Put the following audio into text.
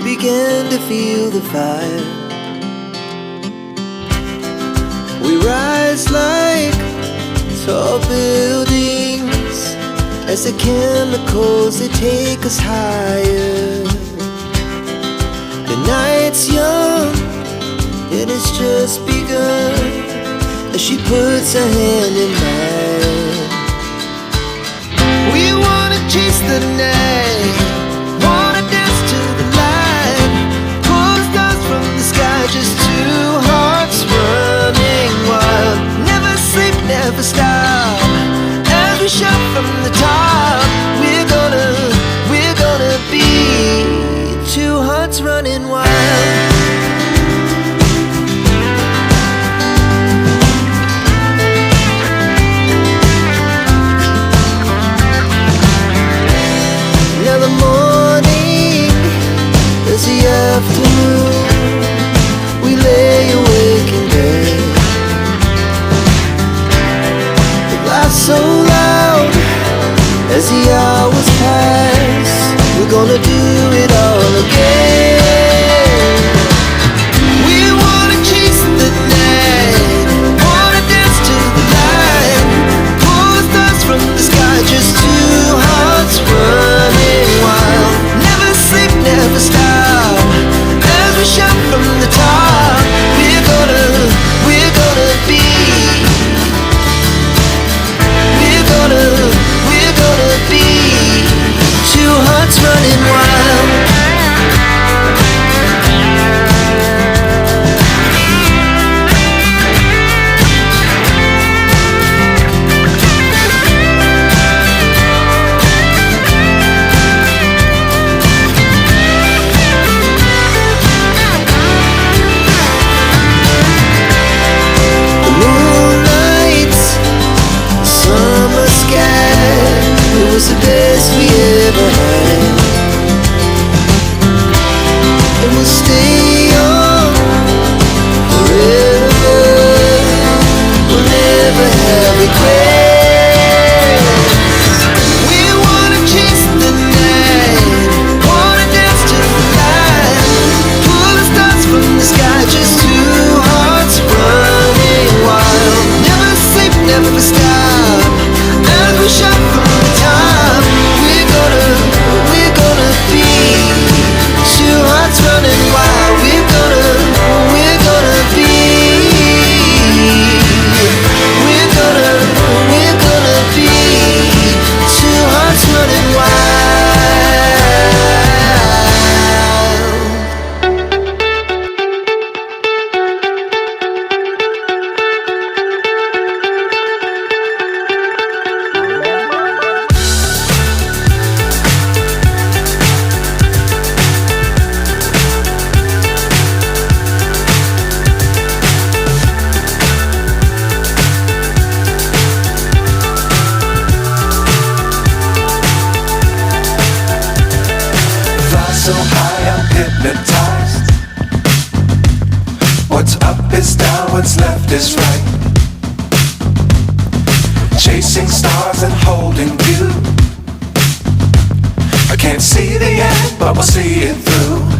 we began to feel the fire. We rise like tall buildings as the chemicals, they take us higher. The night's young, it has just begun, as she puts her hand in mine. We wanna chase the night, wanna dance to the light, pull the stars from the sky, just two hearts running wild. Never sleep, never stop, as we shout from the top. We're gonna be two hearts running wild. Now the morning is the afternoon, we lay awake in bed. The laughs so loud as the hours pass, we're gonna do it all again. We wanna chase the night, wanna dance to the light, pull the stars from the sky, just two hearts running wild. Never sleep, never stop, as we shout from the top. We're gonna be, we're gonna be two hearts running wild. The moonlight, summer sky, it was the best we ever had. And we'll stay on forever, we'll never have regrets. We wanna chase the night, wanna dance to the light, pull the stars from the sky, just two hearts running wild. Never sleep, never stop, as we shout from the top. We're gonna be two hearts running wild. We're gonna be, we're gonna be two hearts running wild. Fly so high, I'm hypnotized. What's up is down, what's left is right. Chasing stars and holding you. I can't see the end, but we'll see it through.